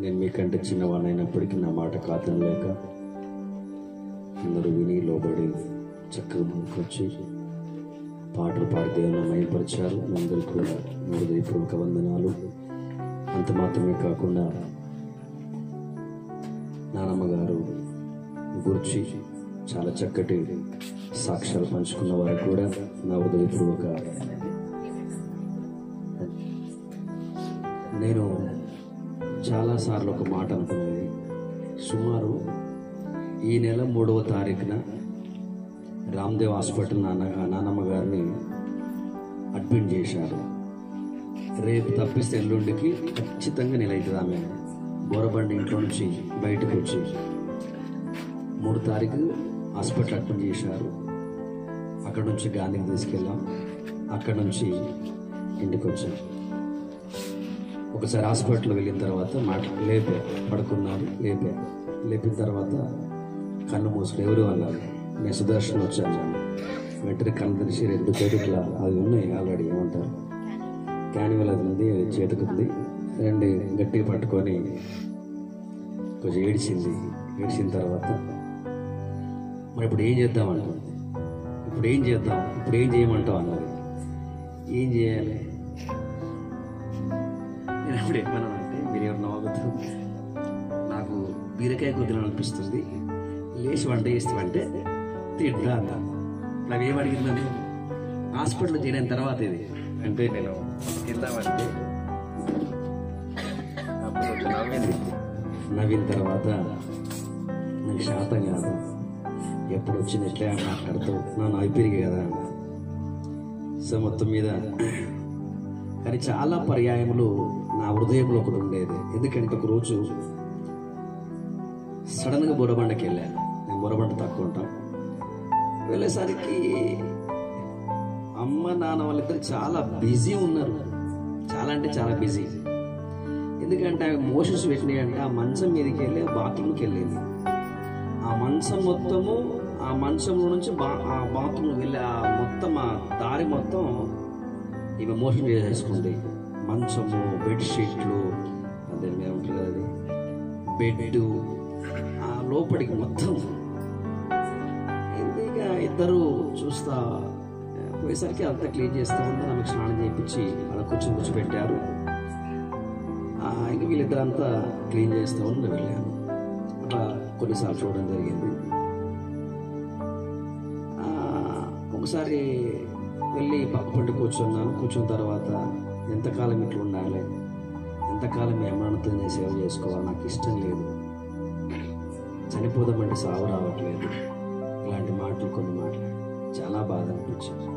నేను మీకంటే చిన్నవాడినైనప్పటికీ నా మాట కాతం లేక అందరూ విని లోబడి చక్కగా ముందుకొచ్చి పాటలు పాడి దేవుని మయపరిచారు. అందరూ కూడా హృదయపూర్వక వందనాలు. అంత మాత్రమే కాకుండా నానమ్మ గారు గురించి చాలా చక్కటి సాక్ష్యాలు పంచుకున్న వారు కూడా నా హృదయపూర్వక. నేను చాలాసార్లు ఒక మాట అనుకునేది, సుమారు ఈ నెల 3వ తారీఖున రామ్దేవ్ హాస్పిటల్ నానమ్మ గారిని అడ్మిట్ చేశారు. రేపు తప్పిస్తే ఎల్లుండికి ఖచ్చితంగా నెలవుతుంది. ఆమె బోరబండి ఇంట్లో నుంచి బయటకు వచ్చి 3 తారీఖు హాస్పిటల్ అడ్మిట్ చేశారు. అక్కడ నుంచి గాంధీకి తీసుకెళ్ళాం. అక్కడ నుంచి ఇంటికి వచ్చాం. ఒకసారి హాస్పిటల్ వెళ్ళిన తర్వాత లేపా, పడుకున్నారు. లేపిన తర్వాత కళ్ళు మూసుకుని ఎవరు అన్నారు. నేను సుదర్శన్ వచ్చాను. వెంటనే కళ్ళు తెరిచి 2 చేతులు అవి ఉన్నాయి ఆల్రెడీ, ఏమంటారు క్యాన్యువల్ అది ఉంది, చేతుకుంది. 2 గట్టిగా పట్టుకొని కొంచెం ఏడ్చిన తర్వాత మరి ఇప్పుడు ఏం చేద్దామంటాం, ఇప్పుడు ఏం చేయమంటావు అన్నది. ఏం చేయాలి? నేను అప్పుడు ఏమన్నానంటే, మీరు ఎవరు నవ్వుతారు, నాకు బీరకాయ కొద్దిగా అనిపిస్తుంది, లేచి వంట చేస్తామంటే తింటా అంట. నాకు ఏమడిగిందని హాస్పిటల్ చేయడం తర్వాత ఇది అంటే నేను తిందామంటే నవ్విన తర్వాత నాకు శాతం కాదు, ఎప్పుడు వచ్చిన ఎట్లా మాట్లాడుతూ నన్ను అయిపోయి కదా అన్న. సో మొత్తం మీద కానీ చాలా పర్యాయములు నా హృదయంలో ఒకటి ఉండేది. ఎందుకంటే ఒకరోజు సడన్గా బొరబండకి వెళ్ళాను. నేను బొరబండ తక్కువ ఉంటాను. వెళ్ళేసరికి అమ్మ నాన్న వాళ్ళిద్దరు చాలా బిజీ ఉన్నారు. చాలా అంటే చాలా బిజీ. ఎందుకంటే ఆమె మోషన్స్ పెట్టినాయి అంటే ఆ మంచం మీదకి వెళ్ళి బాత్రూమ్కి వెళ్ళింది. ఆ మంచం మొత్తము, ఆ మంచంలో నుంచి ఆ బాత్రూమ్ వెళ్ళి ఆ మొత్తం ఆ దారి మొత్తం ఈమె మోషన్ చేసేసుకుంది. మంచము, బెడ్షీట్లు, అదే మేము ఉంటుంది కదా, అది బెడ్, ఆ లోపలికి మొత్తం. ఇక ఇద్దరు చూస్తా పోయేసరికి అంతా క్లీన్ చేస్తూ ఉంటారు. ఆమెకు స్నానం చేయించి అలా కూర్చోబెట్టారు. ఇంక వీళ్ళిద్దరంతా క్లీన్ చేస్తూ ఉండి వెళ్ళాను. అట్లా కొన్నిసార్లు చూడడం జరిగింది. ఒకసారి వెళ్ళి పక్కపండి కూర్చున్న తర్వాత ఎంతకాలం ఇట్లా ఉండాలి, ఎంతకాలం ఏమన్నతో నేను సేవ చేసుకోవాలి, నాకు ఇష్టం లేదు, చనిపోదామంటే సాగు రావట్లేదు, ఇలాంటి మాటలు కొన్ని మాట్లాడి చాలా బాధ అనిపించింది.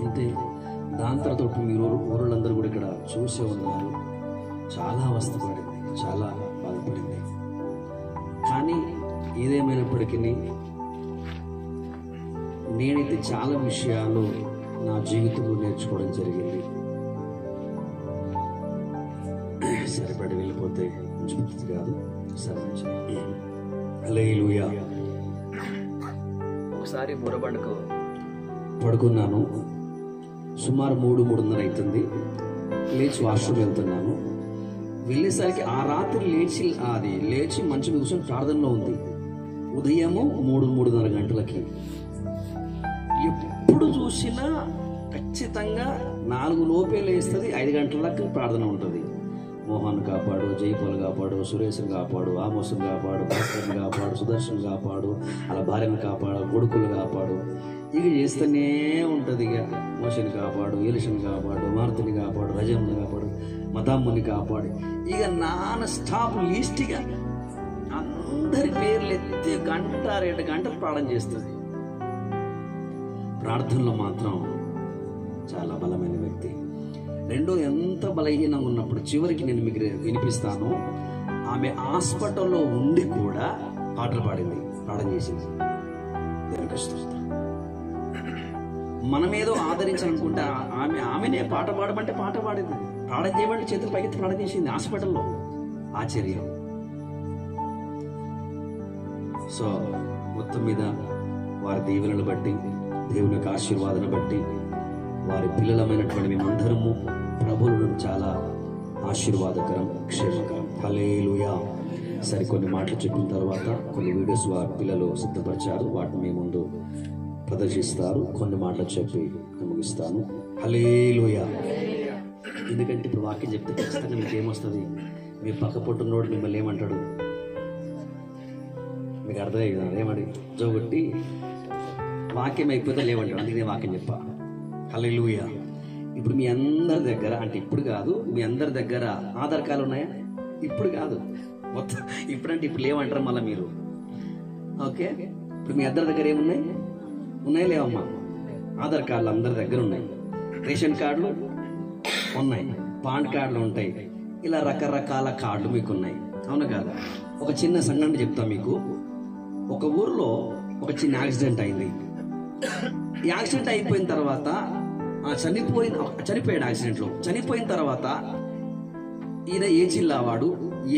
అంతే. దాని తర్వాత మీరు ఊరులందరూ కూడా ఇక్కడ చూసే ఉన్నారు. చాలా అవస్థపడింది, చాలా బాధపడింది. కానీ ఏదేమైనప్పటికీ నేనైతే చాలా విషయాలు నా జీవితంలో నేర్చుకోవడం జరిగింది. సరిపడి వెళ్ళిపోతే మంచి కాదు. సరే, హల్లెలూయా. ఒకసారి బుర్రబండకు పడుకున్నాను. సుమారు 3:30 అవుతుంది. లేచి వాష్రూమ్ వెళ్తున్నాను. వెళ్ళేసరికి ఆ రాత్రి లేచి మంచి కూర్చొని ప్రార్థనలో ఉంది. ఉదయము 3:30 గంటలకి. ఎప్పుడు చూసినా ఖచ్చితంగా 4 లోపే లేస్తుంది. 5 గంటల దాకా ప్రార్థన ఉంటుంది. మోహన్ కాపాడు, జైపాల్ కాపాడు, సురేష్ని కాపాడు, ఆమోస్ని కాపాడు, భాస్కర్ని కాపాడు, సుదర్శన్ కాపాడు, అలా భార్యను కాపాడు, కొడుకులు కాపాడు. ఇక చేస్తూనే ఉంటుంది. ఇక మోషని కాపాడు, ఎలిషని కాపాడు, మార్తిని కాపాడు, రజమ్ని కాపాడు, మదమ్ముని కాపాడు. ఇక నాన్ స్టాప్ లీస్ట్గా అందరి పేర్లు ఎత్తి 1-2 గంటలు ప్రార్థన చేస్తుంది. ప్రార్థనలో మాత్రం చాలా బలమైన వ్యక్తి. రెండో, ఎంత బలహీనంగా ఉన్నప్పుడు చివరికి నేను మీకు వినిపిస్తాను. ఆమె హాస్పిటల్లో ఉండి కూడా పాటలు పాడింది, ప్రార్థన చేసింది. దేవునికి స్తోత్రం. మనమేదో ఆదరించాలనుకుంటే ఆమెనే పాట పాడమంటే పాట పాడింది, ప్రార్థన చేయమంటే చేతులు పైకి ప్రార్థన చేసింది హాస్పిటల్లో. ఆశ్చర్యం. సో మొత్తం మీద వారి దీవెనలు బట్టి, దేవుని యొక్క ఆశీర్వాదాన్ని బట్టి, వారి పిల్లలమైనటువంటి మేమందరము ప్రభువులను చాలా ఆశీర్వాదకరం, క్షేమకరం. హల్లెలూయా. సరే, కొన్ని మాటలు చెప్పిన తర్వాత కొన్ని వీడియోస్ పిల్లలు సిద్ధపరిచారు, వాటిని మీ ముందు ప్రదర్శిస్తారు. కొన్ని మాటలు చెప్పి ముగిస్తాను. హల్లెలూయా. ఎందుకంటే ఇప్పుడు వాక్యం చెప్తే ఖచ్చితంగా మీకు ఏమొస్తుంది? మీ పక్క పొట్టున్నోడు మిమ్మల్ని ఏమంటాడు? మీకు అర్థమయ్యి కదా, ఏమడి జోగొట్టి వాక్యం అయిపోతే లేవంటాడు. అందుకే నేను వాక్యం చెప్పా. హల్లెలూయా. ఇప్పుడు మీ అందరి దగ్గర, అంటే ఇప్పుడు కాదు, మీ అందరి దగ్గర ఆధార్ కార్డులు ఉన్నాయా? ఇప్పుడు కాదు, మొత్తం ఇప్పుడంటే ఇప్పుడు లేవంటారు మళ్ళీ మీరు. ఓకే, ఇప్పుడు మీ అందరి దగ్గర ఏమున్నాయి? ఉన్నాయి లేవమ్మా? ఆధార్ కార్డులు అందరి దగ్గర ఉన్నాయి, రేషన్ కార్డులు ఉన్నాయి, పాన్ కార్డులు ఉంటాయి, ఇలా రకరకాల కార్డులు మీకు ఉన్నాయి, అవునా కాదా? ఒక చిన్న సంఘటన చెప్తా మీకు. ఒక ఊర్లో ఒక చిన్న యాక్సిడెంట్ అయింది. ఈ యాక్సిడెంట్ అయిపోయిన తర్వాత చనిపోయాడు. యాక్సిడెంట్లో చనిపోయిన తర్వాత ఈయన ఏ జిల్లా వాడు,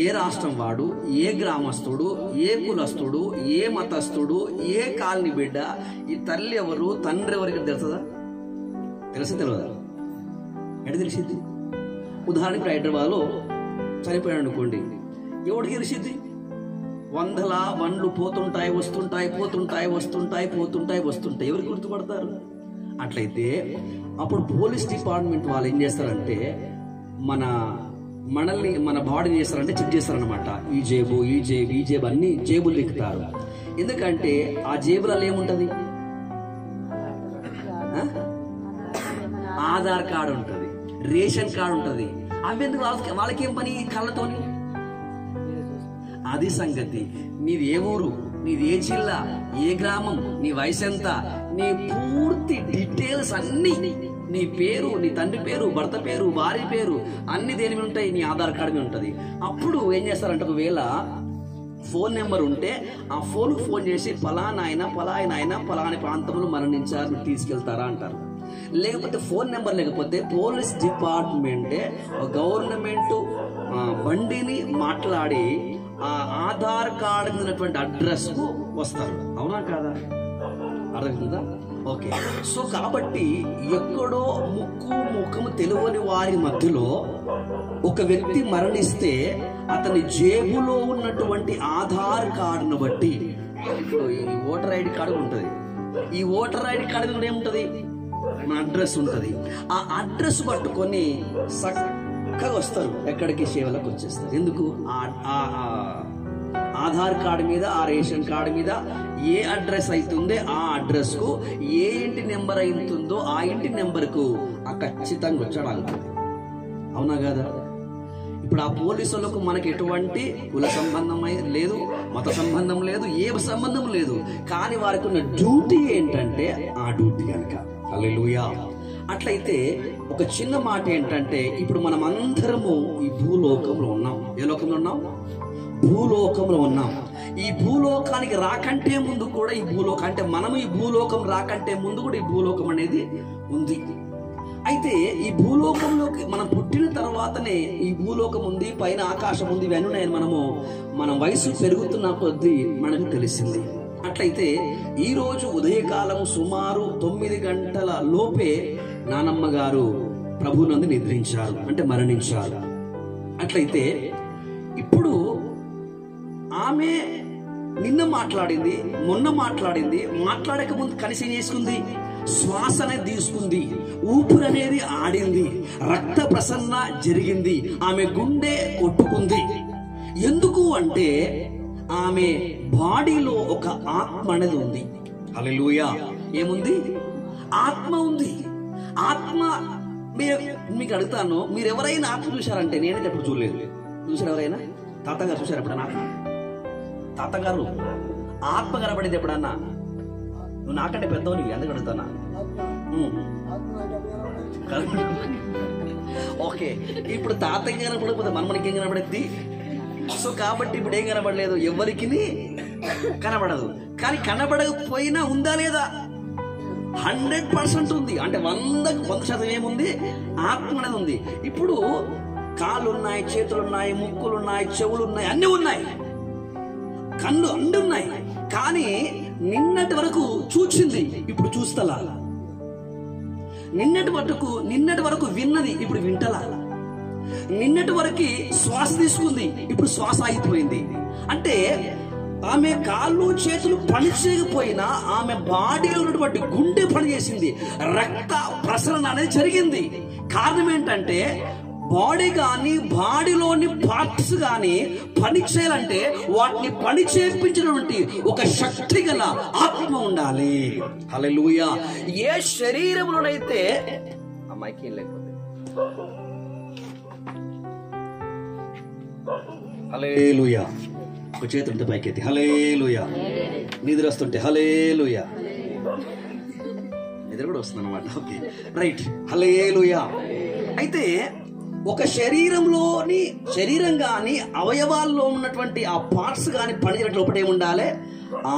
ఏ రాష్ట్రం వాడు, ఏ గ్రామస్తుడు, ఏ కులస్తుడు, ఏ మతస్థుడు, ఏ కాలనీ బిడ్డ, ఈ తల్లి ఎవరు, తండ్రి ఎవరికి తెలుస్తుందా? తెలియదా? ఎక్కడ తెలిసింది? ఉదాహరణకి హైదరాబాద్లో చనిపోయాడు అనుకోండి, ఎవరికి తెలిసింది? వందల బండ్లు పోతుంటాయి వస్తుంటాయి, ఎవరికి గుర్తుపడతారు? అట్లయితే అప్పుడు పోలీస్ డిపార్ట్మెంట్ వాళ్ళు ఏం చేస్తారంటే మన బాడీని చేస్తారంటే చెక్ చేస్తారనమాట. ఈ జేబు అన్ని జేబులు దిక్కుతారు. ఎందుకంటే ఆ జేబులలో ఏముంటది? ఆధార్ కార్డు ఉంటుంది, రేషన్ కార్డు ఉంటుంది. అవెందుకు? వాళ్ళకేం పని కళ్ళతోని? అది సంగతి. నీది ఏ ఊరు, నీది ఏ జిల్లా, ఏ గ్రామం, నీ వయసు ఎంత, నీ పూర్తి డీటెయిల్స్ అన్ని, నీ పేరు, నీ తండ్రి పేరు, భర్త పేరు, భార్య పేరు అన్ని దేని మీద ఉంటాయి? నీ ఆధార్ కార్డు మీద ఉంటుంది. అప్పుడు ఏం చేస్తారంటే, ఒకవేళ ఫోన్ నెంబర్ ఉంటే ఆ ఫోన్ చేసి పలాని ప్రాంతంలో మరణించారు, తీసుకెళ్తారా అంటారు. లేకపోతే ఫోన్ నెంబర్ లేకపోతే పోలీస్ డిపార్ట్మెంటే గవర్నమెంట్ బండిని మాట్లాడి ఆ ఆధార్ కార్డు ఉన్నటువంటి అడ్రస్ కు వస్తారు, అవునా కాదా? అర్థమవుతుందా? ఓకే. సో కాబట్టి ఎక్కడో ముఖము తెలియని వారి మధ్యలో ఒక వ్యక్తి మరణిస్తే అతని జేబులో ఉన్నటువంటి ఆధార్ కార్డును బట్టి, ఇప్పుడు ఈ ఓటర్ ఐడి కార్డు ఉంటుంది, ఈ ఓటర్ ఐడి కార్డు కూడా ఏముంటది? మన అడ్రస్ ఉంటుంది. ఆ అడ్రస్ పట్టుకొని చక్కగా వస్తారు, ఎక్కడికి? సేవలకు వచ్చేస్తారు. ఎందుకు? ఆధార్ కార్డు మీద, ఆ రేషన్ కార్డు మీద ఏ అడ్రస్ అవుతుందో ఆ అడ్రస్ కు, ఏ ఇంటి నెంబర్ అవుతుందో ఆ ఇంటి నెంబర్ కు ఖచ్చితంగా వచ్చాడాగుతుంది, అవునా కాదా? ఇప్పుడు ఆ పోలీసులకు మనకి ఎటువంటి కుల సంబంధం లేదు, మత సంబంధం లేదు, ఏ సంబంధం లేదు. కానీ వారికి ఉన్న డ్యూటీ ఏంటంటే ఆ డ్యూటీ కనుక. హల్లెలూయా. అట్లయితే ఒక చిన్న మాట ఏంటంటే, ఇప్పుడు మనం అందరము ఈ భూలోకంలో ఉన్నాం. ఏ లోకంలో ఉన్నాం? భూలోకంలో ఉన్నాం. ఈ భూలోకానికి రాకంటే ముందు కూడా ఈ భూలోకం, అంటే మనం ఈ భూలోకం రాకంటే ముందు కూడా ఈ భూలోకం అనేది ఉంది. అయితే ఈ భూలోకంలోకి మనం పుట్టిన తర్వాతనే ఈ భూలోకం ఉంది, పైన ఆకాశం ఉంది, ఇవన్నీ ఉన్నాయని మనం వయసు పెరుగుతున్న కొద్దీ మనకు తెలిసింది. అట్లయితే ఈ రోజు ఉదయకాలం సుమారు 9 గంటల లోపే నానమ్మ గారు ప్రభునందు నిద్రించారు, అంటే మరణించారు. అట్లయితే ఇప్పుడు ఆమె నిన్న మాట్లాడింది, మొన్న మాట్లాడింది, మాట్లాడక ముందు కలిసి ఏం చేసుకుంది? శ్వాస అనేది తీసుకుంది, ఊపిరి అనేది ఆడింది, రక్త ప్రసరణ జరిగింది, ఆమె గుండె కొట్టుకుంది. ఎందుకు అంటే ఆమె బాడీలో ఒక ఆత్మ అనేది ఉంది. హల్లెలూయా. ఏముంది? ఆత్మ ఉంది. ఆత్మ మీకు అడుగుతాను, మీరు ఎవరైనా ఆత్మ చూశారంటే? నేనైతే ఎప్పుడు చూడలేదు. చూసారు ఎవరైనా? తాతగారు చూశారు ఎప్పుడన్నా? తాతగారు ఆత్మ కనబడింది ఎప్పుడన్నా? నువ్వు నాకంటే పెద్దవాడివి, ఎందుకు అడుగుతానా? ఓకే, ఇప్పుడు తాతయ్య కనబడకపోతే మనకి ఏం కనబడుద్ది? సో కాబట్టి ఇప్పుడు ఏం కనబడలేదు, ఎవరికి కనబడదు. కానీ కనబడకపోయినా ఉందా లేదా? 100% ఉంది. అంటే 100% ఏముంది? ఆత్మ అనేది ఉంది. ఇప్పుడు కాళ్ళు ఉన్నాయి, చేతులు ఉన్నాయి, ముక్కులు ఉన్నాయి, చెవులు ఉన్నాయి, అన్నీ ఉన్నాయి, కళ్ళు అన్నీ ఉన్నాయి. కానీ నిన్నటి వరకు చూచింది, ఇప్పుడు చూస్తలా. నిన్నటి వరకు విన్నది, ఇప్పుడు వింటలా. నిన్నటి వరకు శ్వాస తీసుకుంది, ఇప్పుడు శ్వాస ఆగిపోయింది. అంటే ఆమె కాళ్ళు చేతులు పని చేయకపోయినా ఆమె బాడీలో ఉన్నటువంటి గుండె పనిచేసింది, రక్త ప్రసరణ అనేది జరిగింది. కారణం ఏంటంటే బాడీ కానీ బాడీలోని పార్ట్స్ కానీ పని చేయాలంటే వాటిని పని చేయించినటువంటి ఒక శక్తి గల ఆత్మ ఉండాలి. హల్లెలూయా. ఏ శరీరంలోనైతే అమ్మాయికి ఏం లేకపోతే హల్లెలూయా, ఒక చేతుంటే పైకెత్తి హల్లెలూయా, నిద్ర వస్తుంటే హల్లెలూయా, నిద్ర కూడా వస్తుంది అనమాట. ఓకే రైట్, హల్లెలూయా. అయితే ఒక శరీరం గాని అవయవాల్లో ఉన్నటువంటి ఆ పార్ట్స్ గాని పనిచేయడం ఒకటి ఏముండాలి?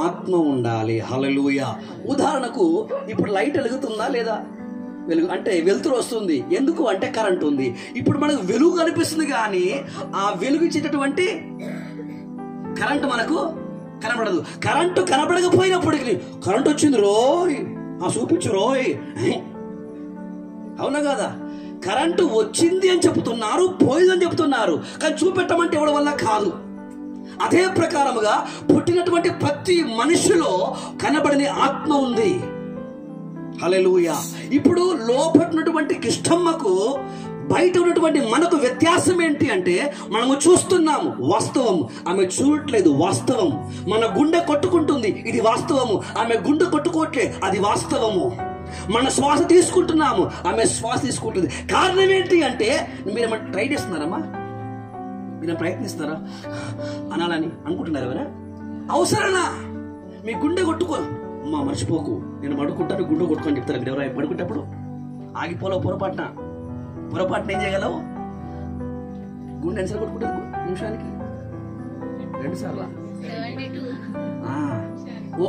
ఆత్మ ఉండాలి. హల్లెలూయా. ఉదాహరణకు ఇప్పుడు లైట్ వెలుగుతుందా లేదా? వెలుగు అంటే వెలుతురు వస్తుంది. ఎందుకు అంటే కరెంట్ ఉంది. ఇప్పుడు మనకు వెలుగు కనిపిస్తుంది కానీ ఆ వెలుగు ఇచ్చేటటువంటి కరెంట్ మనకు కనబడదు. కరెంటు కనబడకపోయినప్పటికీ కరెంట్ వచ్చింది రోయ్, చూపించు రోయ్, అవునా కదా? కరెంటు వచ్చింది అని చెప్తున్నారు, పోయిందని చెప్తున్నారు, కానీ చూపెట్టమంటే ఎవరి వల్ల కాదు. అదే ప్రకారముగా పుట్టినటువంటి ప్రతి మనిషిలో కనబడని ఆత్మ ఉంది. హల్లెలూయా. ఇప్పుడు లోపటినటువంటి కిష్టమ్మకు బయట ఉన్నటువంటి మనకు వ్యత్యాసం ఏంటి అంటే మనము చూస్తున్నాము వాస్తవం, ఆమె చూడట్లేదు వాస్తవం. మన గుండె కొట్టుకుంటుంది, ఇది వాస్తవము. ఆమె గుండె కొట్టుకోవట్లే, అది వాస్తవము. మన శ్వాస తీసుకుంటున్నాము, ఆమె శ్వాస తీసుకుంటుంది. కారణం ఏంటి అంటే మీరు ట్రై చేస్తున్నారమ్మా, మీరు ప్రయత్నిస్తున్నారా అనాలని అనుకుంటున్నారు ఎవరా? అవసరనా? మీ గుండె కొట్టుకో అమ్మా, మర్చిపోకు, నేను పడుకుంటాను గుండె కొట్టుకొని చెప్తారు మీరు ఎవరైనా పడుకుంటప్పుడు. ఆగిపోలో పొరపాటున ఏం చేయగలవు? గుండె ఎన్నిసార్లు కొట్టుకుంటుంది నిమిషానికి? 2 సార్లు.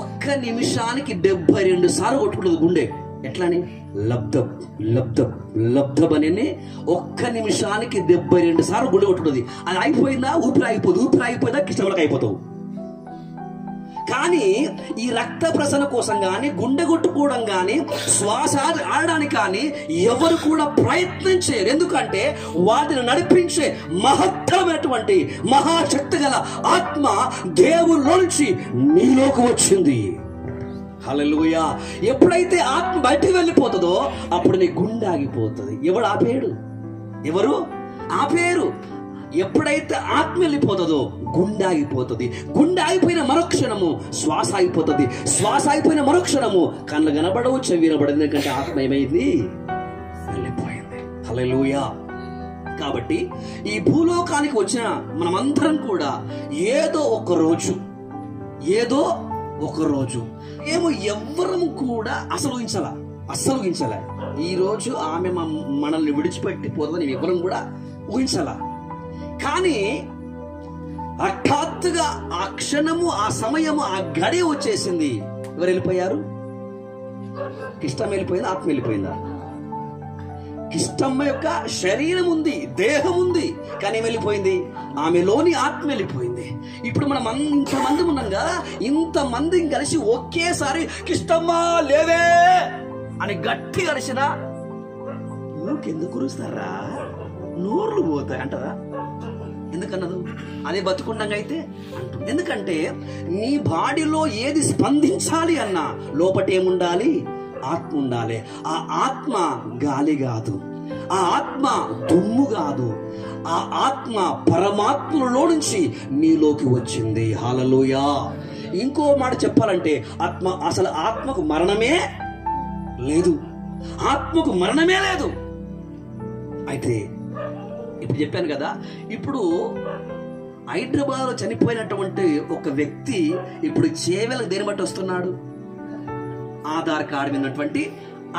ఒక్క నిమిషానికి 72 సార్లు కొట్టుకుంటుంది గుండె. ఎట్లాని? లబ్ధబ్ లబ్ధబ్ లబ్ధబ్ అని ఒక్క నిమిషానికి 72 సార్లు గుండె కొట్టుకుంటుంది. అది అయిపోయిందా? ఊపిరి అయిపోయిందా కిష్టంలోకి అయిపోతావు. కానీ ఈ రక్త ప్రసరణ కోసం కానీ గుండె కొట్టుకోవడం కానీ శ్వాస ఆడడానికి కానీ ఎవరు కూడా ప్రయత్నం చేయరు. ఎందుకంటే వాటిని నడిపించే మహత్తరమైనటువంటి మహాశక్తి గల ఆత్మ దేవునిలో నుంచి నీలోకి వచ్చింది. హల్లెలూయా. ఎప్పుడైతే ఆత్మ బయటికి వెళ్ళిపోతుందో అప్పుడు నీ గుండె ఆగిపోతుంది. ఎవడు ఆపేడు? ఎవరు ఆపేరు? ఎప్పుడైతే ఆత్మ వెళ్ళిపోతుందో గుండె ఆగిపోతుంది. గుండె ఆగిపోయిన మరుక్షణము శ్వాస అయిపోతుంది. శ్వాస అయిపోయిన మరుక్షణము కళ్ళు కనబడవు, చెవి వినబడదు. ఎందుకంటే ఆత్మ ఏమైంది? వెళ్ళిపోయింది. హల్లెలూయా. కాబట్టి ఈ భూలోకానికి వచ్చిన మనమందరం కూడా ఏదో ఒక రోజు ఏమో ఎవ్వరం కూడా అసలు ఊహించాల ఈ రోజు ఆమె మనల్ని విడిచిపెట్టి పోతుందని ఎవ్వరం కూడా ఊహించాలా. కానీ హఠాత్తుగా ఆ క్షణము, ఆ సమయము, ఆ గడియ వచ్చేసింది. ఎవరు వెళ్ళిపోయారు? కిష్టం వెళ్ళిపోయిందా? ఆత్మ వెళ్ళిపోయిందా? కిష్టమ్మ యొక్క శరీరం ఉంది, దేహం ఉంది, కానీ వెళ్ళిపోయింది ఆమెలోని ఆత్మ వెళ్ళిపోయింది. ఇప్పుడు మనం ఇంతమంది ఉన్నాం కదా, ఇంతమంది కలిసి ఒకేసారి కిష్టమ్మ లేవే అని గట్టి కలిసినా ఊకెందుకు కురుస్తారా? నోర్లు పోతాయి అంటారా? ఎందుకన్నదు? అదే బతుకుండగా అయితే అంటుంది. ఎందుకంటే నీ బాడీలో ఏది స్పందించాలి అన్నా లోపట ఏముండాలి? ఆత్మ ఉండాలి. ఆ ఆత్మ గాలి కాదు, ఆ ఆత్మ దుమ్ము కాదు, ఆ ఆత్మ పరమాత్మలో నుంచి నీలోకి వచ్చింది. హల్లెలూయా. ఇంకో మాట చెప్పాలంటే అసలు ఆత్మకు మరణమే లేదు. అయితే ఇప్పుడు చెప్పాను కదా, ఇప్పుడు హైదరాబాద్ లో చనిపోయినటువంటి ఒక వ్యక్తి ఇప్పుడు చేవెలకు దేని బట్టి వస్తున్నాడు? ఆధార్ కార్డు ఉన్నటువంటి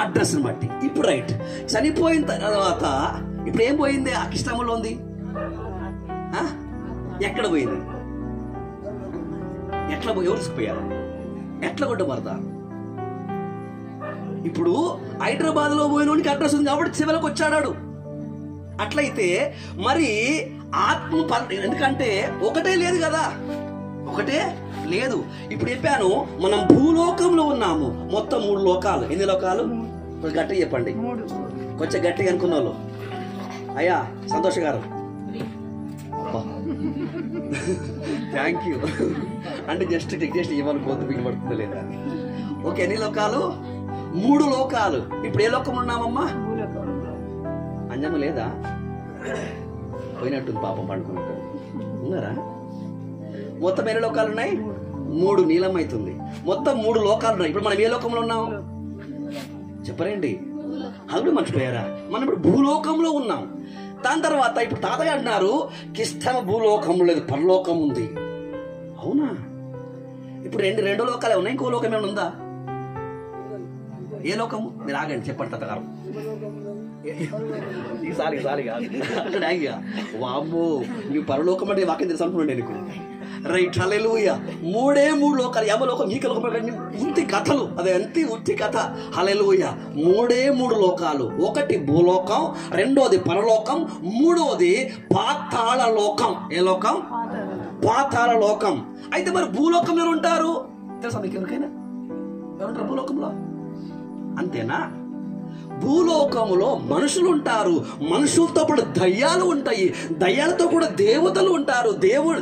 అడ్రస్ బట్టి. ఇప్పుడు రైట్, చనిపోయిన తర్వాత ఇప్పుడు ఏం పోయింది? ఆ కిష్టంలో ఉంది. ఎక్కడ పోయింది? ఎవరు తీసుకుపోయారు? ఎట్లా కొట్టబడతా? ఇప్పుడు హైదరాబాద్ లో పోయినోనికి అడ్రస్ ఉంది కాబట్టి చివరికి వచ్చాడాడు. అట్లయితే మరి ఆత్మ ఎందుకంటే ఒకటే లేదు కదా, ఒకటే లేదు. ఇప్పుడు చెప్పాను, మనం భూలోకంలో ఉన్నాము. మొత్తం 3 లోకాలు. ఎన్ని లోకాలు? కొంచెం గట్టిగా చెప్పండి, కొంచెం గట్టిగా అనుకున్న వాళ్ళు. అయ్యా సంతోష్ గారు, థ్యాంక్ యూ. అంటే జస్ట్ ఇవ్వాలి గొంతు బిగిపడుతుందా లేదా? ఓకే, ఎన్ని లోకాలు? 3 లోకాలు. ఇప్పుడు ఏ లోకం ఉన్నామమ్మా? అంజమ్మ లేదా? పోయినట్టుంది పాపం, పండుకున్నట్టు ఉన్నారా? మొత్తం ఎన్ని లోకాలు ఉన్నాయి? 3. నీలం అవుతుంది. మొత్తం 3 లోకాలు ఉన్నాయి. ఇప్పుడు మనం ఏ లోకంలో ఉన్నాం చెప్పరండి? అది మర్చిపోయారా? మనం ఇప్పుడు భూలోకంలో ఉన్నాం. దాని తర్వాత ఇప్పుడు తాతయ్య అంటున్నారు కిష్టమ భూలోకం లేదు, పరలోకం ఉంది. అవునా? ఇప్పుడు రెండు లోకాలే ఉన్నాయి, ఇంకో లోకం ఏమైనా ఉందా? ఏ లోకము? మీరు ఆగండి, చెప్పండి తాతగారు. ఈసారి కాదు. వామ్మో, నువ్వు పరలోకం అంటే వాక్యం తెలుసు అనుకున్నాను నీకు. రైట్, హల్లెలూయా. 3 లోకాలు. యమలోకం, ఈ లోకం, ఉత్తి కథలు, అదే అంతే ఉత్తి కథ. హల్లెలూయా. 3 లోకాలు. ఒకటి భూలోకం, రెండోది పరలోకం, మూడోది పాతాళ లోకం. ఏ లోకం? పాతాళ లోకం. అయితే మరి భూలోకంలో ఉంటారు తెలుసా మీకు ఎవరికైనా? ఎవరుంటారు భూలోకంలో? అంతేనా? భూలోకములో మనుషులు ఉంటారు, మనుషులతో పాటు దయ్యాలు ఉంటాయి, దయ్యాలతో కూడా దేవతలు ఉంటారు,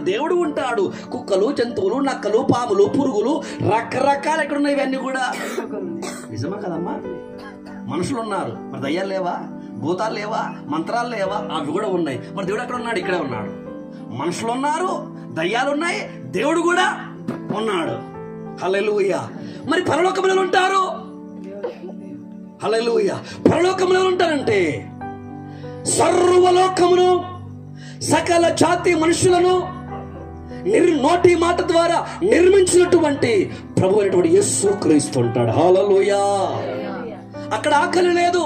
దేవుడు ఉంటాడు. కుక్కలు, జంతువులు, నక్కలు, పాములు, పురుగులు, రకరకాలు ఎక్కడున్నాయి ఇవన్నీ కూడా. నిజమా కదమ్మా? మనుషులు ఉన్నారు, మరి దయ్యాలు లేవా? భూతాలు లేవా? మంత్రాలు లేవా? అవి కూడా ఉన్నాయి. మరి దేవుడు ఎక్కడ ఉన్నాడు? ఇక్కడే ఉన్నాడు. మనుషులు ఉన్నారు, దయ్యాలు ఉన్నాయి, దేవుడు కూడా ఉన్నాడు. హల్లెలూయా. మరి పరలోకంలో ఉంటారు. హల్లెలూయా. పరలోకంలో ఉంటారంటే సర్వలోకమును, సకల జాతి మనుషులను నోటి మాట ద్వారా నిర్మించినటువంటి ప్రభు అయినటువంటి యేసుక్రీస్తు ఉంటాడు. హల్లెలూయా. అక్కడ ఆకలి లేదు,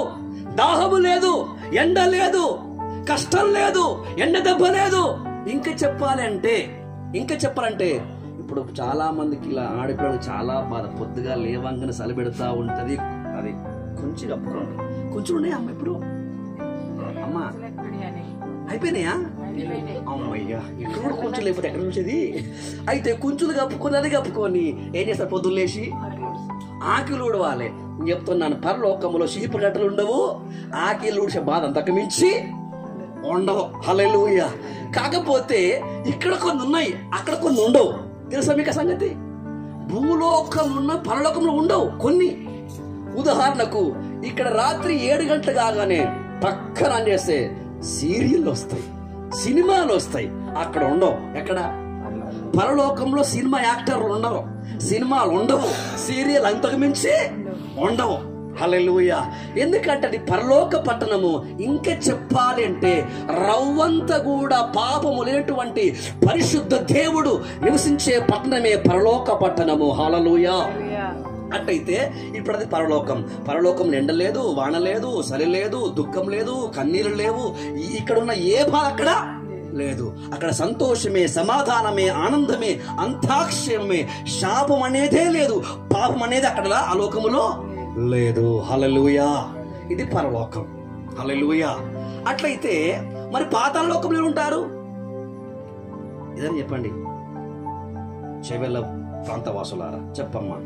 దాహము లేదు, ఎండ లేదు, కష్టం లేదు, ఎండ దెబ్బ లేదు. ఇంకా చెప్పాలంటే ఇప్పుడు చాలా మందికి ఇలా ఆడిపిల్లలు చాలా బాధ. పొద్దుగా లేవంగానే సలిపెడతా ఉంటది. అది కొంచెం కప్పుకోండి. కొంచెం ఉన్నాయి అమ్మ. ఇప్పుడు అమ్మా అయిపోయినాయా? అమ్మయ్యా, ఇక్కడ కూడా కొంచెం లేకపోతే ఎక్కడ నుంచేది? అయితే కొంచెం కప్పుకొని అది కప్పుకొని ఏం చేస్తారు? పొద్దున్న లేచి ఆకిలు ఊడవాలి. నేను చెప్తున్నాను, పరలోకములో చీపు గట్టలు ఉండవు, ఆకిలు ఊడ్చే బాధ అంతకు మించి ఉండవు. హల్లెలూయా. కాకపోతే ఇక్కడ కొన్ని ఉన్నాయి, అక్కడ కొన్ని ఉండవు. తెలుసా మీకు ఆ సంగతి? భూలోకం ఉన్న పరలోకంలో ఉండవు కొన్ని. ఉదాహరణకు ఇక్కడ రాత్రి 7 గంటలు కాగానే పక్కన చేస్తే సీరియల్ వస్తాయి, సినిమాలు వస్తాయి. అక్కడ ఉండవు. ఎక్కడ? పరలోకంలో సినిమా యాక్టర్లు ఉండరు, సినిమాలు ఉండవు, సీరియల్ అంతకు మించి ఉండవు. హల్లెలూయా. ఎందుకంటే అది పరలోక పట్టణము. ఇంకా చెప్పాలి అంటే రవ్వంత కూడా పాపము లేనటువంటి పరిశుద్ధ దేవుడు నివసించే పట్టణమే పరలోక పట్టణము. హల్లెలూయా. అట్టయితే ఇప్పుడు అది పరలోకం ఎండ లేదు, వాన లేదు, చలి లేదు, దుఃఖం లేదు, కన్నీరు లేవు. ఇక్కడున్న ఏ బాధ అక్కడ లేదు. అక్కడ సంతోషమే, సమాధానమే, ఆనందమే, అంతాక్షయమే. శాపం అనేదే లేదు, పాపం అనేది అక్కడ ఆ లోకములో లేదు. హల్లెలూయా. ఇది పరలోకం. హల్లెలూయా. అట్లయితే మరి పాతాళ లోకంలో ఉంటారు. ఇదని చెప్పండి చెవెళ్ళ ప్రాంతవాసులారా, చెప్పమ్మా.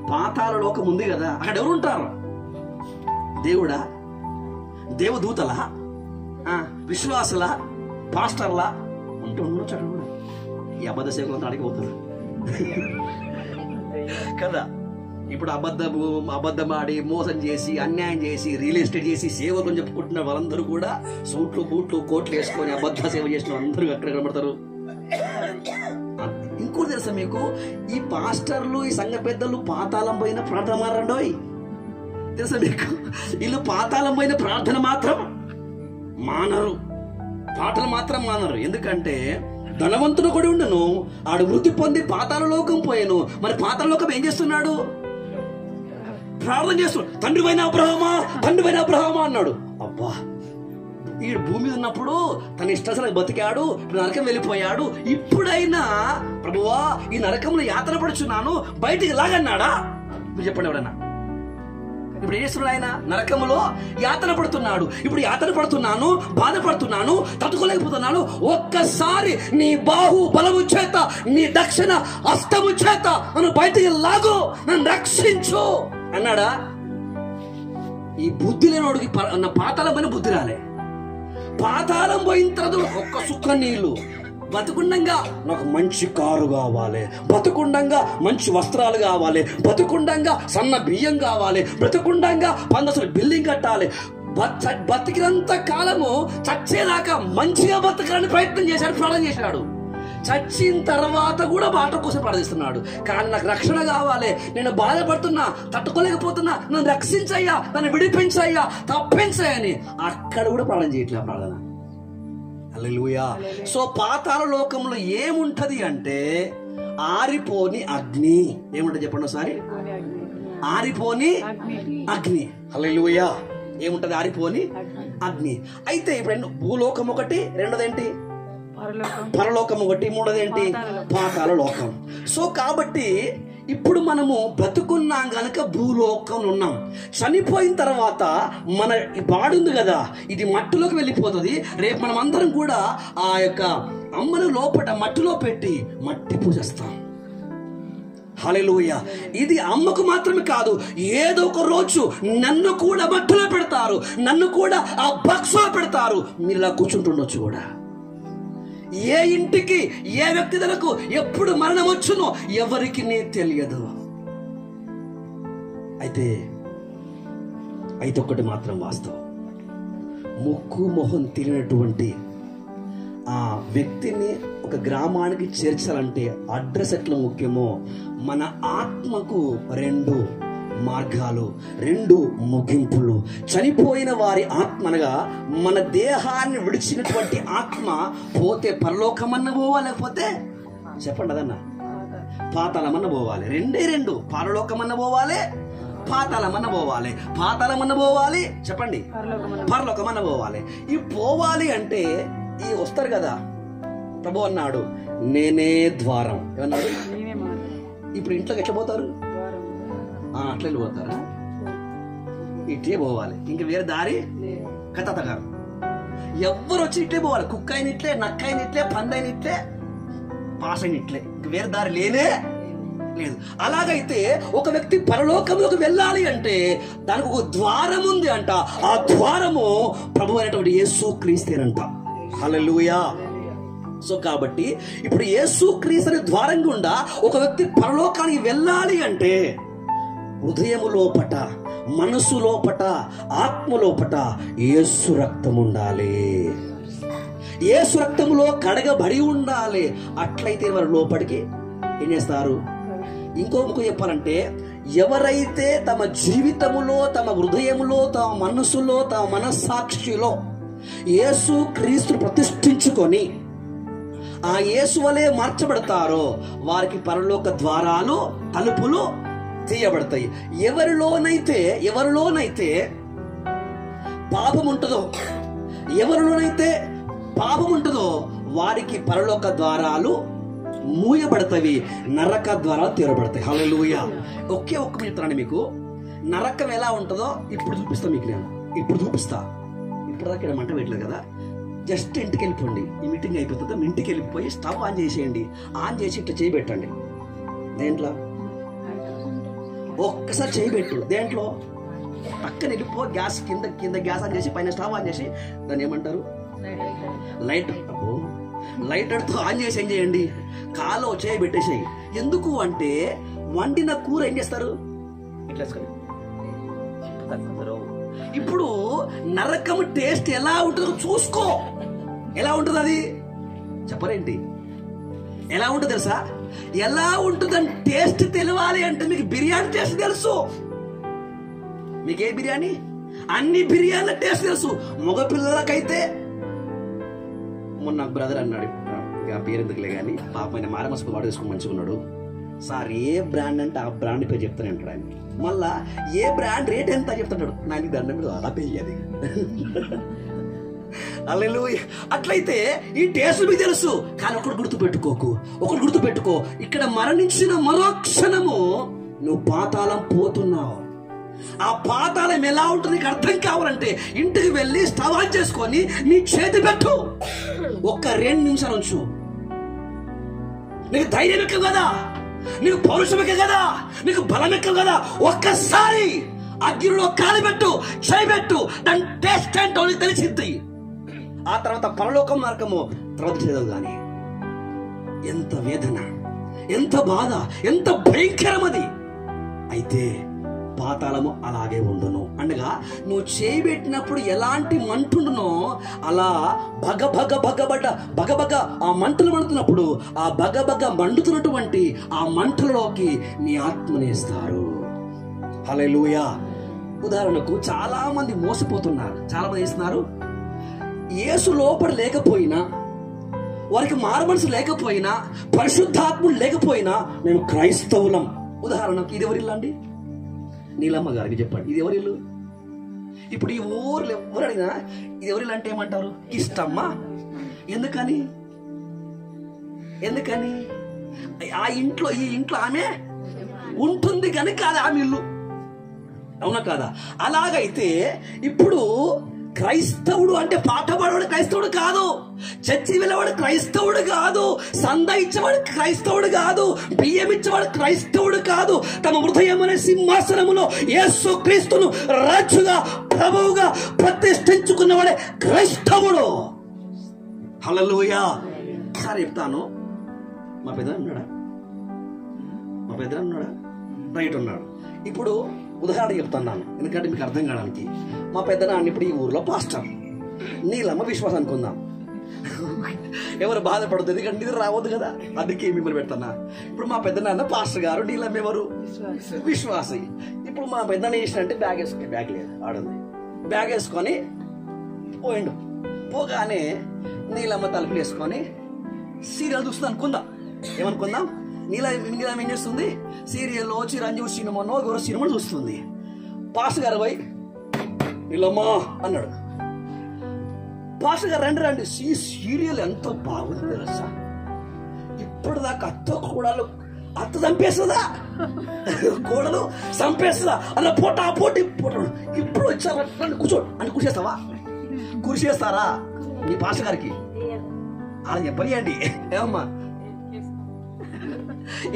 పాతాళ లోకం ఉంది కదా, అక్కడ ఎవరు ఉంటారు? దేవుడా? దేవదూతలా? విశ్వాసులా? పాస్టర్లా? ఉండొచ్చు అక్కడ కూడా. ఈ అబద్ధ సేవకులంతా అడిగిపోతారు కదా. ఇప్పుడు అబద్ధమాడి మోసం చేసి అన్యాయం చేసి రియల్ ఎస్టేట్ చేసి సేవలు చెప్పుకుంటున్న వాళ్ళందరూ కూడా సూట్లు బూట్లు కోట్లు వేసుకొని అబద్ధ సేవ చేసిన అందరూ ఎక్కడ కనబడతారు? ఇంకోటి తెలుసా మీకు? ఈ పాస్టర్లు, ఈ సంఘ పెద్దలు పాతాళం పోయిన ప్రార్థన మారండోయ్. తెలుసా మీకు? వీళ్ళు పాతాళం పోయిన ప్రార్థన మాత్రం మానరు, పాటలు మాత్రం మానరు. ఎందుకంటే ధనవంతుడు కూడా ఉండను, ఆడు వృద్ధి పొంది పాతాళ లోకం పోయాను. మరి పాతాళ లోకం ఏం చేస్తున్నాడు? ప్రార్థన చేస్తున్నాడు. తండ్రివైన అబ్రహామా అన్నాడు. అబ్బా, ఈ భూమి ఉన్నప్పుడు తన ఇష్టాసలకు బతికాడు, ఇప్పుడు నరకం వెళ్ళిపోయాడు. ఇప్పుడైనా ప్రభువా ఈ నరకంలో యాతన పడుచున్నాను, బయటికి లాగన్నాడా? మీరు చెప్పండి ఎవడన్నా. ఇప్పుడు ఏం చేస్తున్నాడు ఆయన? నరకములో యాతన పడుతున్నాడు. ఇప్పుడు యాతన పడుతున్నాను, బాధపడుతున్నాను, తట్టుకోలేకపోతున్నాను, ఒక్కసారి నీ బాహు బలము చేత, నీ దక్షిణ హస్తము చేత నన్ను బయటికి లాగు, నన్ను రక్షించు అన్నాడా? ఈ బుద్ధి లేనోడికి పాతాళం పైన బుద్ధి రాలే. పాతాళం పోయిన తర్వాత ఒక్క సుక్క నీళ్లు, బతుకుండంగా నాకు మంచి కారు కావాలి, బతుకుండంగా మంచి వస్త్రాలు కావాలి, బతుకుండంగా సన్న బియ్యం కావాలి, బతుకుండంగా 100 బిల్డింగ్ కట్టాలి. బతికినంత కాలము చచ్చేదాకా మంచిగా బతకాలని ప్రయత్నం చేశాడు, ప్రార్థన చేశాడు. చచ్చిన తర్వాత కూడా మాట కోసం ప్రార్థిస్తున్నాడు. కానీ నాకు రక్షణ కావాలి, నేను బాధపడుతున్నా, తట్టుకోలేకపోతున్నా, నన్ను రక్షించయ్యా, నన్ను విడిపించయ్యా, తప్పించయ్యని అక్కడ కూడా ప్రార్థన చేయట్లే. ప్రార్థన హల్లెలూయా. సో పాతాళ లోకంలో ఏముంటది అంటే ఆరిపోని అగ్ని. ఏముంటది చెప్పండి ఒకసారి? ఆరిపోని అగ్ని. హల్లెలూయా. ఏముంటది? ఆరిపోని అగ్ని. అయితే ఇప్పుడు భూలోకం ఒకటి, రెండోదేంటి? పరలోకం ఒకటి, మూడోదేంటి? పాతాళ లోకం. సో కాబట్టి ఇప్పుడు మనము బ్రతుకున్నాం గనక భూలోకంలో ఉన్నాం. చనిపోయిన తర్వాత మన బాడీ ఉంది కదా, ఇది మట్టిలోకి వెళ్ళిపోతుంది. రేపు మనం అందరం కూడా ఆ యొక్క అమ్మను లోపట మట్టిలో పెట్టి మట్టి పూజిస్తాం. హల్లెలూయా. ఇది అమ్మకు మాత్రమే కాదు, ఏదో ఒక రోజు నన్ను కూడా మట్టిలో పెడతారు, నన్ను కూడా ఆ బాక్స్లో పెడతారు. మీరు ఇలా కూర్చుంటుండొచ్చు కూడా. ఏ ఇంటికి ఏ వ్యక్తులకు ఎప్పుడు మరణం వచ్చునో ఎవరికి తెలియదు. అయితే ఒకటి మాత్రం వాస్తవం, ముక్కు మొహం తెలియనటువంటి ఆ వ్యక్తిని ఒక గ్రామానికి చేర్చాలంటే అడ్రస్ ఎట్లా ముఖ్యమో మన ఆత్మకు 2 మార్గాలు, 2 ముగింపులు. చనిపోయిన వారి ఆత్మ అనగా మన దేహాన్ని విడిచినటువంటి ఆత్మ పోతే పరలోకమన్న పోవాలి, లేకపోతే చెప్పండి అదన్నా పాతాళమన్న పోవాలి. 2 పరలోకమన్న పోవాలి, పాతాళమన్న పోవాలి. పాతాళమన్న పోవాలి, చెప్పండి, పరలోకమన్న పోవాలి. ఈ పోవాలి అంటే ఈ వస్తారు కదా, ప్రభు అన్నాడు నేనే ద్వారం. ఏమన్నాడు? ఇప్పుడు ఇంట్లోకి ఎట్లా పోతారు? అట్లా వెళ్ళిపోతారా? ఇట్లే పోవాలి, ఇంక వేరే దారి కథ గారు. ఎవ్వరు వచ్చి ఇట్లే పోవాలి. కుక్క అయిన ఇట్లే, నక్క అయిన ఇట్లే, పంది అయిన ఇట్లే, పాస్ అయిన ఇట్లే, ఇంక వేరే దారి లేనే లేదు. అలాగైతే ఒక వ్యక్తి పరలోకంలోకి వెళ్ళాలి అంటే దానికి ఒక ద్వారం ఉంది అంట. ఆ ద్వారము ప్రభు అయినటువంటి యేసుక్రీస్తేనంట. హల్లెలూయా. సో కాబట్టి ఇప్పుడు యేసుక్రీస్తు అనే ద్వారం గుండా ఒక వ్యక్తి పరలోకానికి వెళ్ళాలి అంటే హృదయము లోపట, మనసు లోపట, ఆత్మ లోపట యేసు రక్తం ఉండాలి. యేసు రక్తములో కడగబడి ఉండాలి. అట్లయితే వారు లోపలికి ఏం చేస్తారు? ఇంకో ముఖం చెప్పాలంటే, ఎవరైతే తమ జీవితములో, తమ హృదయములో, తమ మనసులో, తమ మనస్సాక్షిలో యేసు క్రీస్తును ప్రతిష్ఠించుకొని ఆ యేసు వలె మార్చబడతారో వారికి పరలోక ద్వారాలు, తలుపులు తీయబడతాయి. ఎవరిలోనైతే పాపం ఉంటుందో వారికి పరలోక ద్వారాలు మూయబడతాయి, నరక ద్వారాలు తీరబడతాయి. హల్లెలూయా. ఒక్క మిత్రాన్ని మీకు నరకం ఎలా ఉంటుందో ఇప్పుడు చూపిస్తా. మీకు నేను ఇప్పుడు చూపిస్తా. ఇప్పటిదాకా ఇక్కడ మంట పెట్టలేదు కదా, జస్ట్ ఇంటికి వెళ్ళిపోండి. ఈ మీటింగ్ అయిపోతుంది, మీ ఇంటికి వెళ్ళిపోయి స్టవ్ ఆన్ చేసేయండి. ఆన్ చేసి ఇట్లా చేయబెట్టండి. దేంట్లో? ఒక్కసారి చేయబెట్టు. దేంట్లో? పక్కన వెళ్ళిపో, గ్యాస్ కింద గ్యాస్ ఆన్ చేసి పైన స్టవ్ ఆన్ చేసి దాన్ని ఏమంటారు? లైటర్తో ఆన్ చేసి ఏం చేయండి? కాలో చేయబెట్టేసేయి. ఎందుకు అంటే వండిన కూర ఏం చేస్తారు? ఇట్లా ఇప్పుడు నరకం టేస్ట్ ఎలా ఉంటుందో చూసుకో. ఎలా ఉంటుంది అది? చెప్పరేంటి? ఎలా ఉంటుంది తెలుసా? ఎలా ఉంటుందని టేస్ట్ తెలియాలి అంటే మీకు బిర్యానీ టేస్ట్ తెలుసు. మీకే బిర్యానీ? అన్ని బిర్యానీల టేస్ట్ తెలుసు. మగపిల్లలకైతే మొన్న నాకు బ్రదర్ అన్నాడు, పేరు ఎందుకులే కానీ, పాపమైన మారమస్కు వాడు వేసుకుని మంచిగా ఉన్నాడు. సార్ ఏ బ్రాండ్ అంటే ఆ బ్రాండ్ పేరు చెప్తానే అంటాడు ఆయన. మళ్ళా ఏ బ్రాండ్ రేట్ ఎంత చెప్తాడు. నాకు దండం మీద అలా పెయ్యాలి. హల్లెలూయా. అట్లయితే ఈ టేస్ట్ మీకు తెలుసు. కానీ ఒకటి గుర్తుపెట్టుకో, ఇక్కడ మరణించిన మరో క్షణము నువ్వు పాతాళం పోతున్నావు. ఆ పాతాళం ఎలా ఉంటుంది నీకు అర్థం కావాలంటే ఇంటికి వెళ్ళి స్టవ్ ఆన్ చేసుకొని నీ చేతి పెట్టు. ఒక్క 2 నిమిషాలు ఉంచు. నీకు ధైర్యం ఎక్కువ కదా, నీకు పౌరుషం ఎక్కువ కదా, నీకు బలం ఎక్కువ కదా. ఒక్కసారి అగ్నిలో కాలిపెట్టు, చేయబెట్టు, దాని టేస్ట్ ఏంటో తెలిసింది. ఆ తర్వాత పరలోకం నరకము తర్వాత చదవు. కానీ ఎంత వేదన, ఎంత బాధ, ఎంత భయంకరమది. అయితే పాతాళము అలాగే ఉండును. అనగా నువ్వు చేయబెట్టినప్పుడు ఎలాంటి మంటుండునో అలా భగభగ ఆ మంటలు మండుతున్నప్పుడు ఆ భగభగ మండుతున్నటువంటి ఆ మంటలలోకి నీ ఆత్మనేస్తారు. హల్లెలూయా. ఉదాహరణకు చాలా మంది మోసపోతున్నారు. చాలా మంది చేస్తున్నారు, యేసు లోపల లేకపోయినా, వారికి మారుమనసు లేకపోయినా, పరిశుద్ధాత్ములు లేకపోయినా మేము క్రైస్తవులం. ఉదాహరణకు ఇది ఎవరిల్లు అండి? నీలమ్మ గారికి చెప్పండి, ఇది ఎవరిల్లు? ఇప్పుడు ఈ ఊర్లో ఎవరు అడిగినా ఇది ఎవరిల్లు అంటే ఏమంటారు? ఇష్టమ్మా. ఎందుకని? ఆ ఇంట్లో, ఈ ఇంట్లో ఆమె ఉంటుంది కనుక అది ఆమె ఇల్లు. అవునా కాదా? అలాగైతే ఇప్పుడు క్రైస్తవుడు అంటే పాట పాడేవాడు క్రైస్తవుడు కాదు, చర్చి వెళ్ళేవాడు క్రైస్తవుడు కాదు, సందా ఇచ్చేవాడు క్రైస్తవుడు కాదు, బియ్యం ఇచ్చేవాడు క్రైస్తవుడు కాదు. తమ హృదయం అనే సింహాసనములో యేసు క్రీస్తును రాజుగా, ప్రభువుగా ప్రతిష్ఠించుకున్నవాడే క్రైస్తవుడు. హల్లెలూయా. ఒకసారి చెప్తాను. మా పెద్ద ఉన్నాడా? రైట్ ఉన్నాడు. ఇప్పుడు ఉదాహరణ చెప్తున్నాను, ఎందుకంటే మీకు అర్థం కావడానికి. మా పెద్దనాన్న ఇప్పుడు ఈ ఊర్లో పాస్టర్, నీలమ్మ విశ్వాసం అనుకుందాం. ఎవరు బాధపడుతుంది, ఎందుకంటే నిద్ర రావద్దు కదా, అందుకే మిమ్మల్ని పెడతానా. ఇప్పుడు మా పెద్దనాన్న పాస్టర్ గారు, నీలమ్మ ఎవరు? విశ్వాసి. ఇప్పుడు మా పెద్దనాన్న చేసినంటే బ్యాగ్ వేసుకుని, బ్యాగ్ లేదు ఆడుంది, బ్యాగ్ వేసుకొని పోయిండు. పోగానే నీలమ్మ తలుపులు వేసుకొని సీరియల్ చూస్తుంది అనుకుందాం. ఏమనుకుందాం? నీలమ్మ ఏం చేస్తుంది? సీరియల్లో చిరంజీవి సినిమానో ఎవరో సినిమా చూస్తుంది. పాస్టర్ గారు పోయి నీలమ్మా అన్నాడు. పాస్టర్ గారు రండి, సీరియల్ ఎంత బాగుంది తెలుసా, ఇప్పటిదాకా అత్త చంపేస్తుందా, కోడలు చంపేస్తుందా అన్న పోటీ ఇప్పుడు వచ్చారా, కూర్చోండి అని కూర్చేస్తావా? కూర్చేస్తారా మీ పాస్టర్ గారికి? అలా చెప్పనియండి. ఏమమ్మా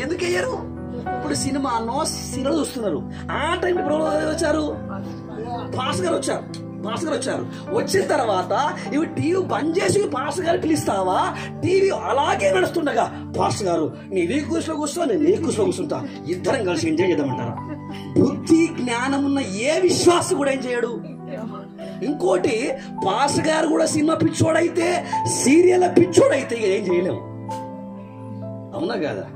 ఎందుకు అయ్యారు? ఇప్పుడు సినిమానో సీరియల్ చూస్తున్నారు. ఆ టైం ఇప్పుడు వచ్చారు, పాస్టర్ గారు వచ్చారు. వచ్చిన తర్వాత ఇవి టీవీ బంద్ చేసి పాస్టర్ గారు పిలుస్తావా? టీవీ అలాగే నడుస్తుండగా పాస్టర్ గారు నీ కూర్చులో కూర్చో, నేను నీ కూర్చులో కూర్చుంటా, ఇద్దరం కలిసి ఎంజాయ్ చేద్దామంటారా? బుద్ధి జ్ఞానం ఉన్న ఏ విశ్వాసం కూడా ఏం చేయడు. ఇంకోటి, పాస్టర్ గారు కూడా సినిమా పిచ్చోడైతే, సీరియల్ పిచ్చోడైతే ఏం చేయలేము. అవునా కదా?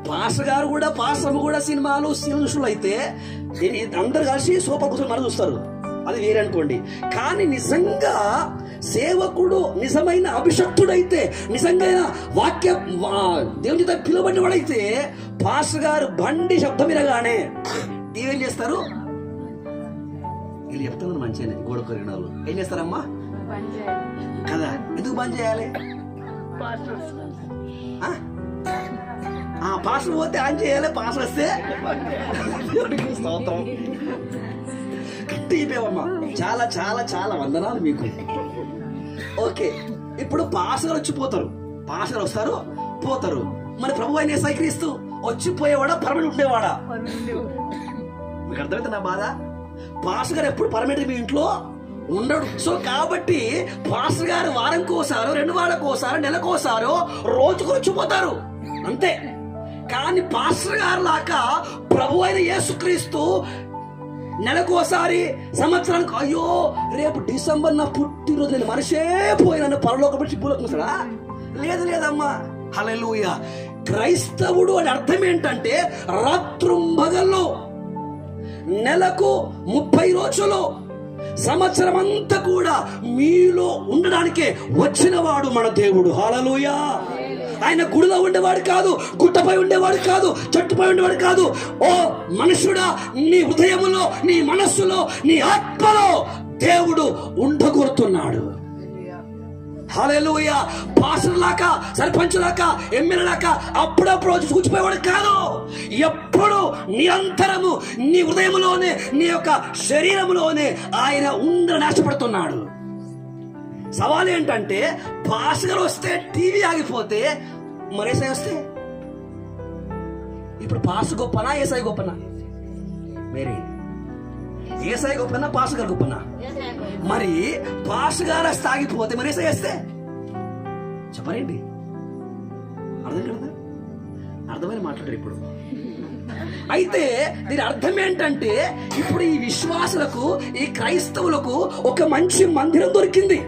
పాస్టర్ గారు కూడా, పాస్టర్ కూడా సినిమాలు సీరియల్ అయితే అందరు కలిసి సోఫా కూర్చొని మనం చూస్తారు, అది వేరే అనుకోండి. కానీ నిజంగా సేవకుడు, నిజమైన అభిషక్తుడైతే, నిజంగా వాక్య దేవుని చేత పిలువబడిన వాడైతే, పాస్టర్ గారు బండి శబ్దం వినగానే ఏం చేస్తారు? వీళ్ళు చెప్తున్నారు మంచిగా, గోడ కొరిగిన వాళ్ళు ఏం చేస్తారమ్మా కదా? ఎందుకు బంద్ చేయాలి? పాస్టర్ పోతే ఆన్ చేయాలి, పాస్టర్ వస్తే స్తోత్రం. కట్టిపోయావమ్మా. చాలా చాలా చాలా వందనాలు మీకు. ఓకే, ఇప్పుడు పాస్టర్ వచ్చిపోతారు, పాస్టర్ వస్తారు పోతారు. మరి ప్రభు అయిన యేసు క్రీస్తు వచ్చిపోయేవాడా, పర్మనెంట్ ఉండేవాడా? మీకు అర్థమైతే నా బాధ? పాస్టర్ గారు ఎప్పుడు పర్మనెంట్ మీ ఇంట్లో ఉండడు. సో కాబట్టి పాస్టర్ గారు వారంకోసారో, 2 వారాలకోసారో, నెలకోసారో, రోజుకు వచ్చిపోతారు అంతే. కానీ పాస్టర్ గారు లాగా ప్రభు అయిన యేసుక్రీస్తు నెలకోసారి, సంవత్సరానికి, అయ్యో రేపు డిసెంబర్ నా పుట్టినరోజు, నేను మనిషే పోయినా పరలోక పడి భూలోకం వస్తాడా? లేదమ్మా. హల్లెలూయా. క్రైస్తవుడు అని అర్థం ఏంటంటే రాత్రుంబగల్లో, నెలకు 30 రోజులు, సంవత్సరం అంతా కూడా మీలో ఉండడానికే వచ్చినవాడు మన దేవుడు. హల్లెలూయా. ఆయన గుడిలో ఉండేవాడు కాదు, గుట్టపై ఉండేవాడు కాదు, చెట్టుపై ఉండేవాడు కాదు. ఓ మనుషుడా, నీ హృదయములో, నీ మనస్సులో, నీ ఆత్మలో దేవుడు ఉండగొడుతున్నాడు. హల్లెలూయా. పాస్టర్ లాగా, సర్పంచ్ లాగా, ఎమ్మెల్యే లాగా అప్పుడప్పుడు వచ్చి కూర్చిపోయేవాడు కాదు. ఎప్పుడు నిరంతరము నీ హృదయంలోనే, నీ యొక్క శరీరంలోనే ఆయన ఉండని ఆశపడుతున్నాడు. సవాల్ ఏంటంటే, పాస్టర్ వస్తే టీవీ ఆగిపోతే మరి ఏసై వస్తే, ఇప్పుడు పాస్టర్ గొప్పనా ఏసై గొప్పనా? మేరీ ఏసై గొప్పనా పాస్ గారు గొప్పనా? మరి పాస్ గారు తాగిపోతే మరి ఏసై వేస్తే చెప్పరేంటి? అర్థం కదా? అర్థమైన మాట్లాడారు ఇప్పుడు. అయితే దీని అర్థం ఏంటంటే ఇప్పుడు ఈ విశ్వాసులకు, ఈ క్రైస్తవులకు ఒక మంచి మందిరం దొరికింది,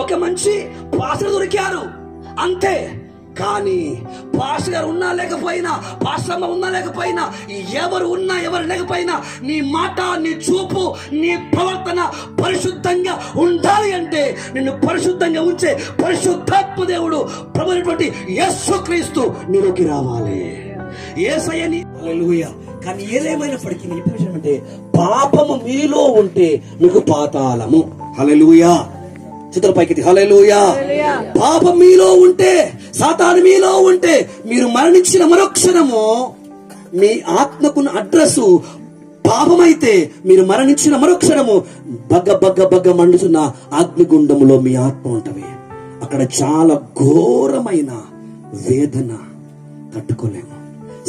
ఒక మంచి పాస్టర్ దొరికారు అంతే. కానీ పాస్టర్ గారు ఉన్నా లేకపోయినా, పాస్టర్ అమ్మ ఉన్నా లేకపోయినా, ఎవరు ఉన్నా ఎవరు లేకపోయినా, నీ మాట, నీ చూపు, నీ ప్రవర్తన పరిశుద్ధంగా ఉండాలి అంటే నిన్ను పరిశుద్ధంగా ఉంచే పరిశుద్ధాత్మ దేవుడు ప్రభువైనటువంటి యేసుక్రీస్తు నీలోకి రావాలి. యేసయ్యని హల్లెలూయా. కానీ ఏదేమైనప్పటికీ అంటే పాపము మీలో ఉంటే మీకు పాతాళము. హల్లెలూయా. చిత్ర పైకి హల్లెలూయా. పాపం మీలో ఉంటే, సాతాను మీలో ఉంటే, మీరు మరణించిన మరుక్షణము మీ ఆత్మకున్న అడ్రస్ పాపమైతే, మీరు మరణించిన మరుక్షణము బగ్గ బగ్గ బగ్గ మండుతున్న అగ్నిగుండములో మీ ఆత్మ ఉంటవి. అక్కడ చాలా ఘోరమైన వేదన, తట్టుకోలేము,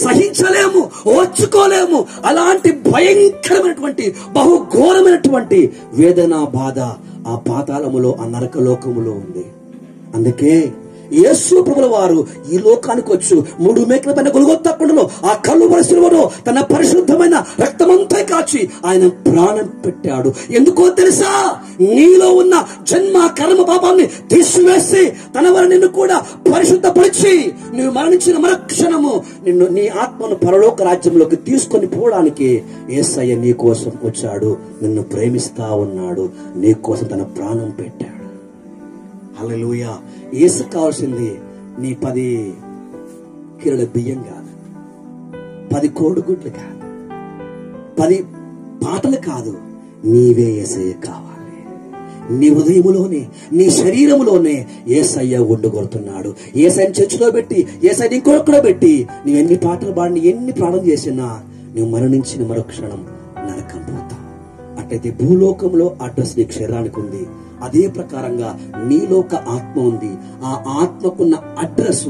సహించలేము, ఓర్చుకోలేము. అలాంటి భయంకరమైనటువంటి బహు ఘోరమైనటువంటి వేదన, బాధ ఆ పాతాళములో, ఆ నరకలోకములో ఉంది. అందుకే యేసు ప్రభుల వారు ఈ లోకానికి వచ్చు 3 మేకల పైన గొల్గొతా కొండలో ఆ కల్వరి శిలువలో తన పరిశుద్ధమైన రక్తమంతా కాచి ఆయన ప్రాణం పెట్టాడు. ఎందుకో తెలుసా? నీలో ఉన్న జన్మ కర్మ పాపాన్ని తీసివేసి తన వారు నిన్ను కూడా పరిశుద్ధపరిచి, నువ్వు మరణించిన మరుక్షణము నిన్ను, నీ ఆత్మను పరలోక రాజ్యంలోకి తీసుకొని పోవడానికి యేసయ్య నీ కోసం వచ్చాడు. నిన్ను ప్రేమిస్తా ఉన్నాడు, నీ కోసం తన ప్రాణం పెట్టాడు. హల్లెలూయా. యేసు కావాల్సింది నీ 10 కిలోల బియ్యం కాదు, 10 కోడిగుడ్లు కాదు, 10 పాటలు కాదు, నీవే యేసయ్య కావాలి. నీ హృదయములోనే, నీ శరీరములోనే యేసయ్య ఉండగొడుతున్నాడు. యేసయ్యని చర్చిలో పెట్టి, యేసయ్యని ఇంకొకడో పెట్టి నువ్వు ఎన్ని పాటలు పాడిని, ఎన్ని ప్రాణం చేసినా నువ్వు మరణించిన మరుక్షణం నరకం పోతావు. అట్లయితే భూలోకంలో అడ్రస్ నీకు శరీరానికి ఉంది, అదే ప్రకారంగా నీలోక ఆత్మ ఉంది. ఆ ఆత్మకున్న అడ్రస్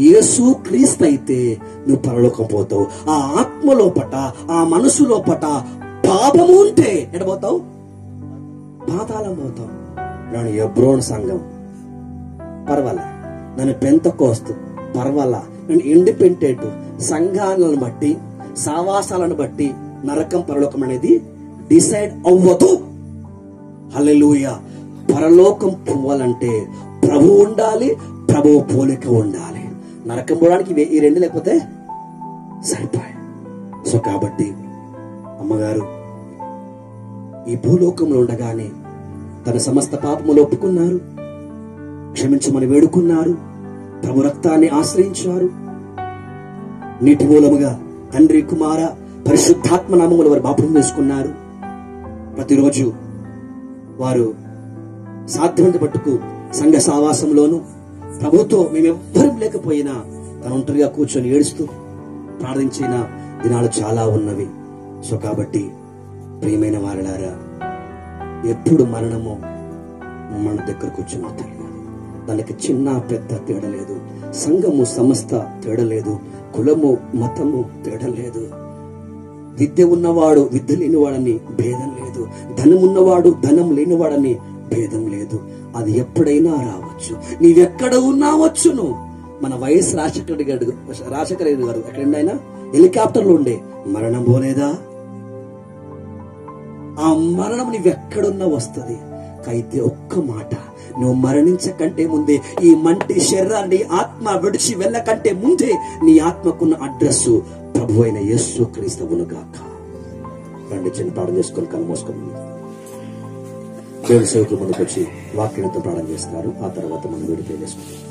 యేసు క్రీస్తు అయితే నువ్వు పరలోకం పోతావు. ఆ ఆత్మ లోపట, ఆ మనసు లోపట పాపము ఉంటే ఎడబోతావు? పాతాళం పోతావు. నన్ను ఎబ్రోన్ సంఘం పర్వాలా, నన్ను పెంతకోస్తు పర్వాలా, నన్ను ఇండిపెండెంట్ సంఘాలను బట్టి, సావాసాలను బట్టి నరకం పరలోకం అనేది డిసైడ్ అవ్వదు. హల్లెలూయా. పరలోకం పోవాలంటే ప్రభు ఉండాలి, ప్రభువు పోలిక ఉండాలి. నరకం పోవడానికి ఈ 2 లేకపోతే సరిపోయి. సో కాబట్టి అమ్మగారు ఈ భూలోకంలో ఉండగానే తన సమస్త పాపములు ఒప్పుకున్నారు, క్షమించమని వేడుకున్నారు, ప్రభు రక్తాన్ని ఆశ్రయించారు. నీటి మూలముగా తండ్రి, కుమార, పరిశుద్ధాత్మ నామములు వారు బాప్తిసం తీసుకున్నారు. ప్రతిరోజు వారు సాధ్యమంత మట్టుకు సంఘ సావాసంలోను ప్రభుతో మేమెవ్వరం లేకపోయినా తను ఒంటరిగా కూర్చొని ఏడుస్తూ ప్రార్థించిన దినాలు చాలా ఉన్నవి. సో కాబట్టి ప్రియమైన వారలారా, ఎప్పుడు మరణమో మన దగ్గరకు వచ్చి మాట్లాడలేదు. దానికి చిన్న పెద్ద తేడా లేదు, సంఘము సంస్థ తేడా లేదు, కులము మతము తేడా లేదు, విద్య ఉన్నవాడు విద్య లేనివాడని భేదం లేదు, ధనం ఉన్నవాడు ధనం లేనివాడని భేదం లేదు. అది ఎప్పుడైనా రావచ్చు, నీవెక్కడ ఉన్నావచ్చును. మన వైఎస్ రాజశేఖర గారు ఎక్కడైనా హెలికాప్టర్లో ఉండే మరణం పోలేదా? ఆ మరణం నీవెక్కడున్నా వస్తుంది. అయితే ఒక్క మాట, నువ్వు మరణించకంటే ముందే, ఈ మంటి శరీరాన్ని ఆత్మ విడిచి వెళ్ళకంటే ముందే నీ ఆత్మకున్న అడ్రస్ ప్రభు అయిన యేసు క్రీస్తువును గాక. రండి, చిన్న ప్రార్థన చేసుకొని కళ్ళు మూసుకొని దేవుని సేవకులు ముందుకు వచ్చి వాక్యంతో ప్రార్థన చేస్తారు. ఆ తర్వాత మనం విడిపోయి చేసుకుంటాం.